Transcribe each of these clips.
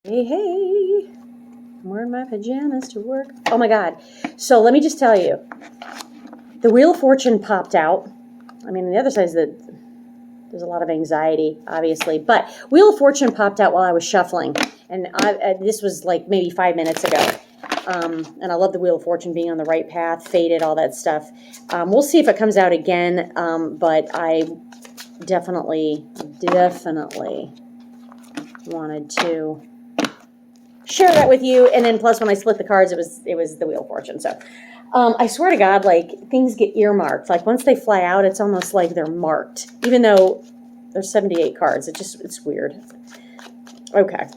Hey, hey, I'm wearing my pajamas to work. Oh my God. So let me just tell you, the Wheel of Fortune popped out. I mean, on the other side is that there's a lot of anxiety, obviously, but Wheel of Fortune popped out while I was shuffling. And this was like maybe 5 minutes ago. And I love the Wheel of Fortune being on the right path, faded, all that stuff. We'll see if it comes out again. But I definitely wanted to share that with you. And then plus when I split the cards, it was the Wheel of Fortune. So I swear to God, like things get earmarked. Like once they fly out, it's almost like they're marked, even though there's 78 cards. It's weird. Okay.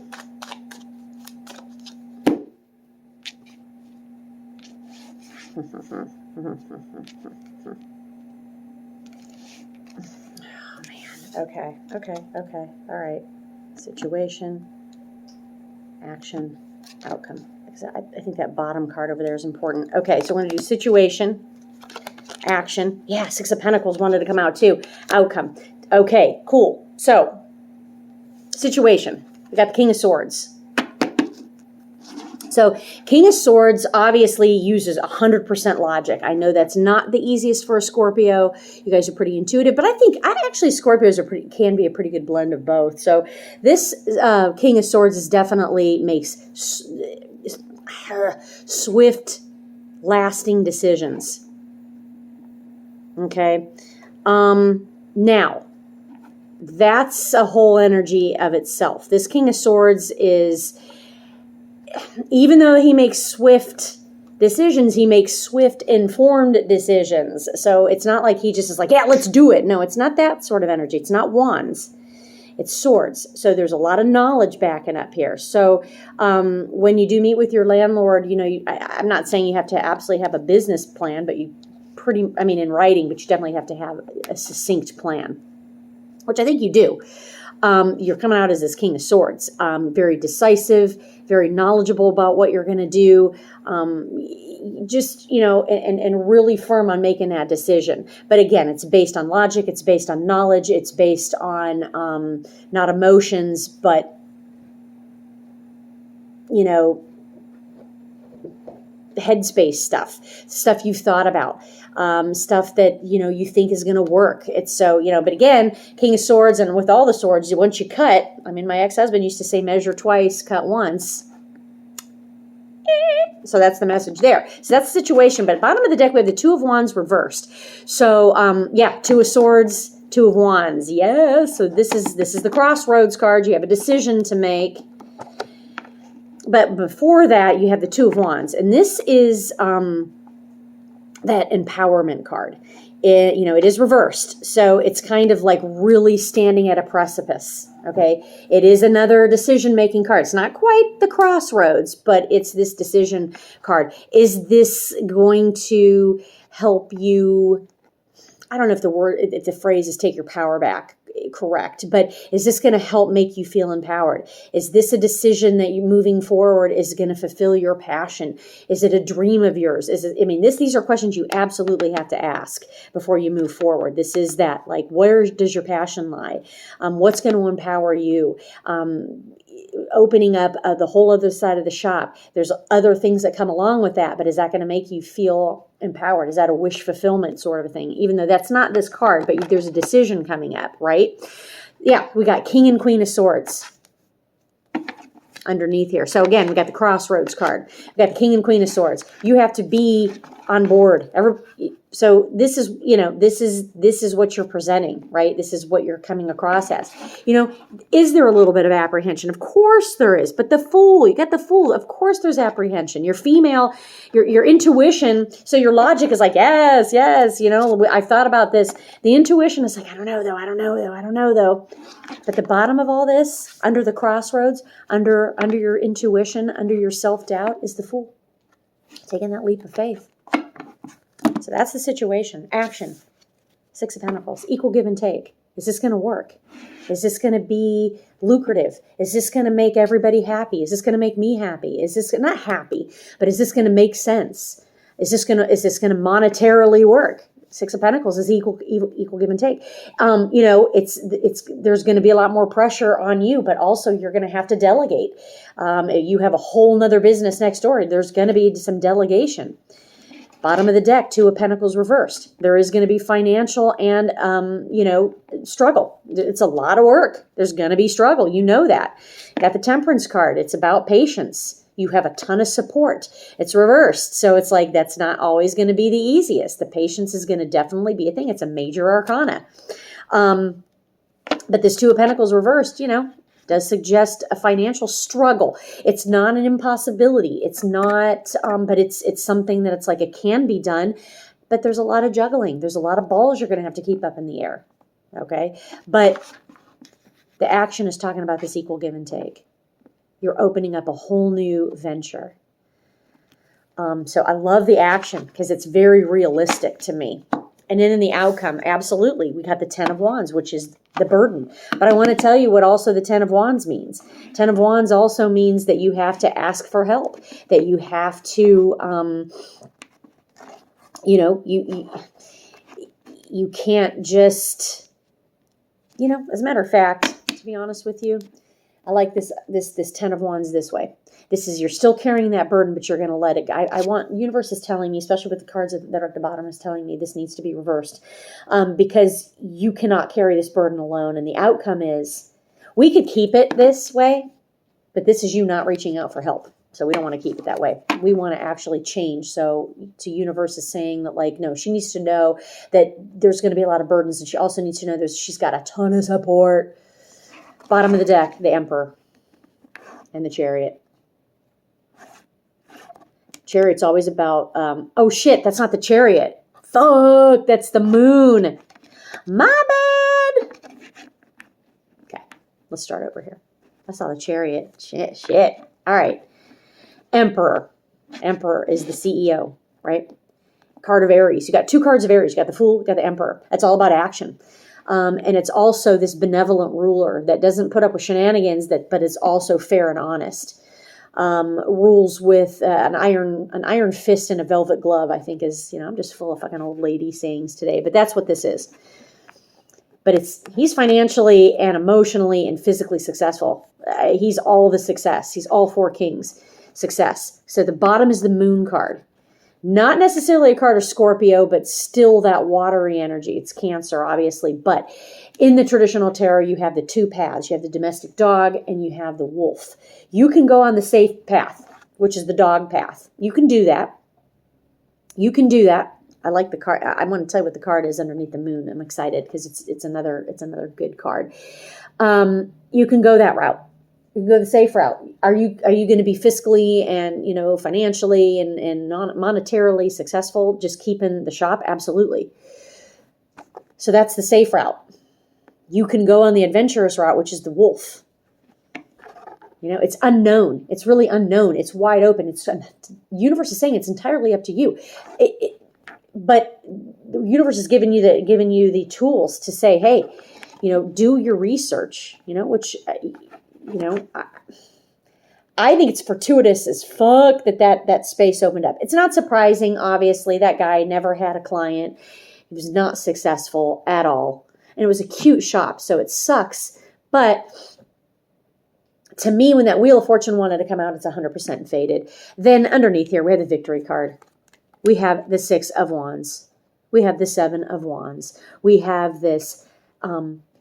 Oh man. Okay. All right. Situation, action, outcome. I think that bottom card over there is important. Okay, so we're going to do situation, action. Yeah, Six of Pentacles wanted to come out too. Outcome. Okay, cool. So, situation. We got the King of Swords. So, King of Swords obviously uses 100% logic. I know that's not the easiest for a Scorpio. You guys are pretty intuitive, but I think actually Scorpios can be a pretty good blend of both. So, this King of Swords is definitely makes swift, lasting decisions. Okay. Now, that's a whole energy of itself. This King of Swords is, even though he makes swift decisions, he makes swift, informed decisions. So it's not like he just is like, yeah, let's do it. No, it's not that sort of energy. It's not wands. It's swords. So there's a lot of knowledge backing up here. So when you do meet with your landlord, you know, I'm not saying you have to absolutely have a business plan, but in writing, but you definitely have to have a succinct plan, which I think you do. You're coming out as this King of Swords, very decisive, very knowledgeable about what you're going to do, and really firm on making that decision. But again, it's based on logic, it's based on knowledge, it's based on not emotions, but, headspace stuff you've thought about, stuff that, you think is going to work. It's so, but again, King of Swords, and with all the swords, once you cut, my ex-husband used to say, measure twice, cut once. So that's the message there. So that's the situation. But bottom of the deck, we have the Two of Wands reversed. So, Two of Swords, Two of Wands. Yeah. So this is the Crossroads card. You have a decision to make. But before that, you have the Two of Wands. And this is that empowerment card. It is reversed. So it's kind of like really standing at a precipice. Okay. It is another decision-making card. It's not quite the Crossroads, but it's this decision card. Is this going to help you? I don't know if the phrase is take your power back, correct, but is this going to help make you feel empowered? Is this a decision that you moving forward is going to fulfill your passion? Is it a dream of yours? These are questions you absolutely have to ask before you move forward. This is that, like, where does your passion lie? What's going to empower you? Opening up the whole other side of the shop. There's other things that come along with that, but is that going to make you feel empowered? Is that a wish fulfillment sort of a thing? Even though that's not this card, but there's a decision coming up, right? Yeah, we got King and Queen of Swords underneath here. So again, we got the Crossroads card. We got the King and Queen of Swords. You have to be on board. So this is what you're presenting, right? This is what you're coming across as. Is there a little bit of apprehension? Of course there is. But the Fool, you got the Fool. Of course there's apprehension. You're female, your intuition. So your logic is like, yes. I've thought about this. The intuition is like, I don't know though. But the bottom of all this, under the Crossroads, under your intuition, under your self-doubt, is the Fool. Taking that leap of faith. So that's the situation. Action. Six of Pentacles. Equal give and take. Is this going to work? Is this going to be lucrative? Is this going to make everybody happy? Is this going to make me happy? Is this not happy, but is this going to make sense? Is this going to monetarily work? Six of Pentacles is equal give and take. You know, there's going to be a lot more pressure on you, but also you're going to have to delegate. You have a whole nother business next door. There's going to be some delegation. Bottom of the deck, Two of Pentacles reversed. There is going to be financial and, you know, struggle. It's a lot of work. There's going to be struggle. You know that. Got the Temperance card. It's about patience. You have a ton of support. It's reversed. So it's like, that's not always going to be the easiest. The patience is going to definitely be a thing. It's a major arcana. But this Two of Pentacles reversed, you know, does suggest a financial struggle. It's not an impossibility. It's not, but it's something that it's like, it can be done, but there's a lot of juggling. There's a lot of balls you're going to have to keep up in the air. Okay. But the action is talking about this equal give and take. You're opening up a whole new venture. So I love the action because it's very realistic to me. And then in the outcome, absolutely, we got the Ten of Wands, which is the burden. But I want to tell you what also the Ten of Wands means. Ten of Wands also means that you have to ask for help, that you have to, you know, you can't just, you know, as a matter of fact, to be honest with you, I like this Ten of Wands this way. This is, you're still carrying that burden, but you're going to let it go. I want, universe is telling me, especially with the cards that are at the bottom, is telling me this needs to be reversed. Because you cannot carry this burden alone. And the outcome is, we could keep it this way, but this is you not reaching out for help. So we don't want to keep it that way. We want to actually change. So to universe is saying that, like, no, she needs to know that there's going to be a lot of burdens. And she also needs to know she's got a ton of support. Bottom of the deck, the Emperor and the Chariot. Chariot's always about, oh shit, that's not the Chariot. Fuck, that's the Moon. My bad. Okay, let's start over here. I saw the Chariot. Shit. All right. Emperor. Emperor is the CEO, right? Card of Aries. You got two cards of Aries. You got the Fool, you got the Emperor. That's all about action. And it's also this benevolent ruler that doesn't put up with shenanigans, but is also fair and honest. Rules with an iron fist and a velvet glove, I think is, you know, I'm just full of fucking old lady sayings today, but that's what this is. But he's financially and emotionally and physically successful. He's all the success. He's all four kings success. So the bottom is the Moon card. Not necessarily a card of Scorpio, but still that watery energy. It's Cancer, obviously. But in the traditional tarot, you have the two paths. You have the domestic dog and you have the wolf. You can go on the safe path, which is the dog path. You can do that. You can do that. I like the card. I want to tell you what the card is underneath the Moon. I'm excited because it's another good card. You can go that route. You can go the safe route. Are you going to be fiscally and, you know, financially and monetarily successful, just keeping the shop? Absolutely. So that's the safe route. You can go on the adventurous route, which is the wolf. You know, it's unknown. It's really unknown. It's wide open. The universe is saying it's entirely up to you. But the universe is giving you the tools to say, hey, you know, do your research. You know, which. You know, I think it's fortuitous as fuck that space opened up. It's not surprising, obviously. That guy never had a client. He was not successful at all. And it was a cute shop, so it sucks. But to me, when that Wheel of Fortune wanted to come out, it's 100% faded. Then underneath here, we have the Victory card. We have the Six of Wands. We have the Seven of Wands. We have this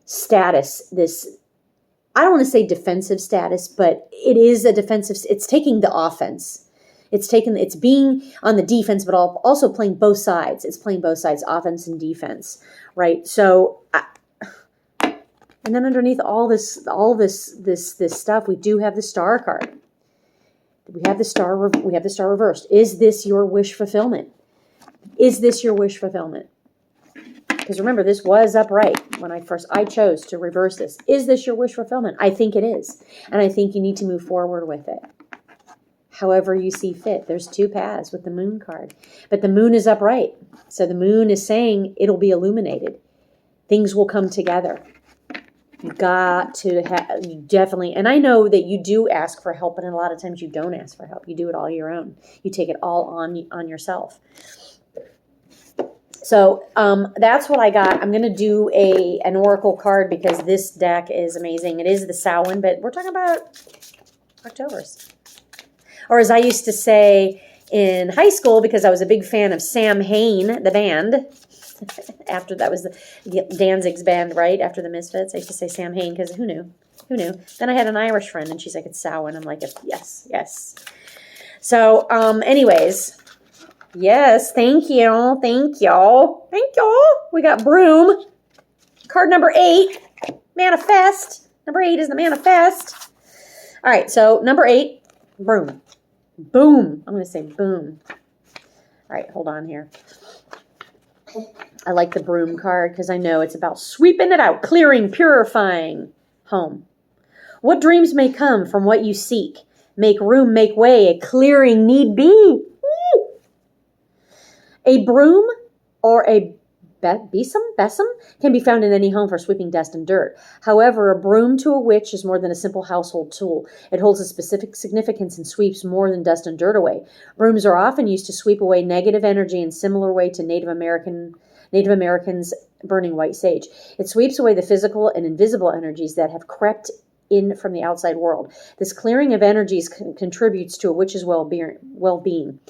status, this... I don't want to say defensive status, but it is a defensive. It's taking the offense. It's being on the defense, but also playing both sides. It's playing both sides, offense and defense, right? So, and then underneath all this stuff, we do have the Star card. We have the Star reversed. Is this your wish fulfillment? Is this your wish fulfillment? Because remember, this was upright when I chose to reverse this. Is this your wish fulfillment? I think it is. And I think you need to move forward with it. However you see fit. There's two paths with the Moon card. But the Moon is upright. So the Moon is saying it'll be illuminated. Things will come together. You got to you definitely, and I know that you do ask for help, and a lot of times you don't ask for help. You do it all your own. You take it all on yourself. So that's what I got. I'm going to do an oracle card because this deck is amazing. It is the Samhain, but we're talking about October's. Or as I used to say in high school, because I was a big fan of Sam Hain, the band. After that was the Danzig's band, right? After the Misfits. I used to say Sam Hain because who knew? Who knew? Then I had an Irish friend and she's like, it's Samhain. I'm like, yes, yes. So anyways... Yes, thank you. Thank you. Thank you. We got Broom. Card number 8. Manifest. Number 8 is the Manifest. All right, so number 8, Broom. Boom. I'm going to say boom. All right, hold on here. I like the Broom card because I know it's about sweeping it out, clearing, purifying. Home. What dreams may come from what you seek? Make room, make way, a clearing need be. A broom or a besom can be found in any home for sweeping dust and dirt. However, a broom to a witch is more than a simple household tool. It holds a specific significance and sweeps more than dust and dirt away. Brooms are often used to sweep away negative energy in similar way to Native Americans burning white sage. It sweeps away the physical and invisible energies that have crept in from the outside world. This clearing of energies contributes to a witch's well-being.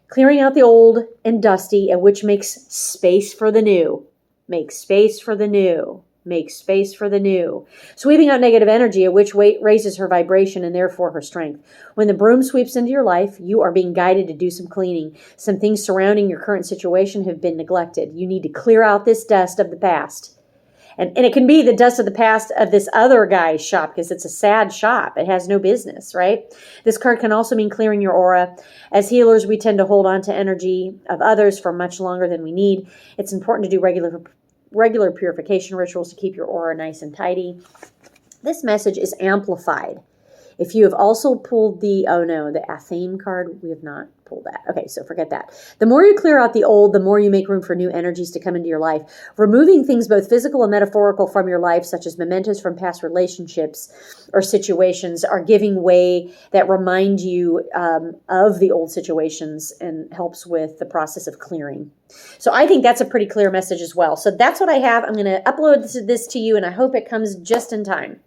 Clearing out the old and dusty, and which makes space for the new. Make space for the new. Make space for the new. Sweeping out negative energy, a witch raises her vibration and therefore her strength. When the broom sweeps into your life, you are being guided to do some cleaning. Some things surrounding your current situation have been neglected. You need to clear out this dust of the past. And it can be the dust of the past of this other guy's shop because it's a sad shop. It has no business, right? This card can also mean clearing your aura. As healers, we tend to hold on to energy of others for much longer than we need. It's important to do regular purification rituals to keep your aura nice and tidy. This message is amplified. If you have also pulled the Athame card, we have not pulled that. Okay, so forget that. The more you clear out the old, the more you make room for new energies to come into your life. Removing things both physical and metaphorical from your life, such as mementos from past relationships or situations, are giving way that remind you of the old situations and helps with the process of clearing. So I think that's a pretty clear message as well. So that's what I have. I'm going to upload this to you, and I hope it comes just in time.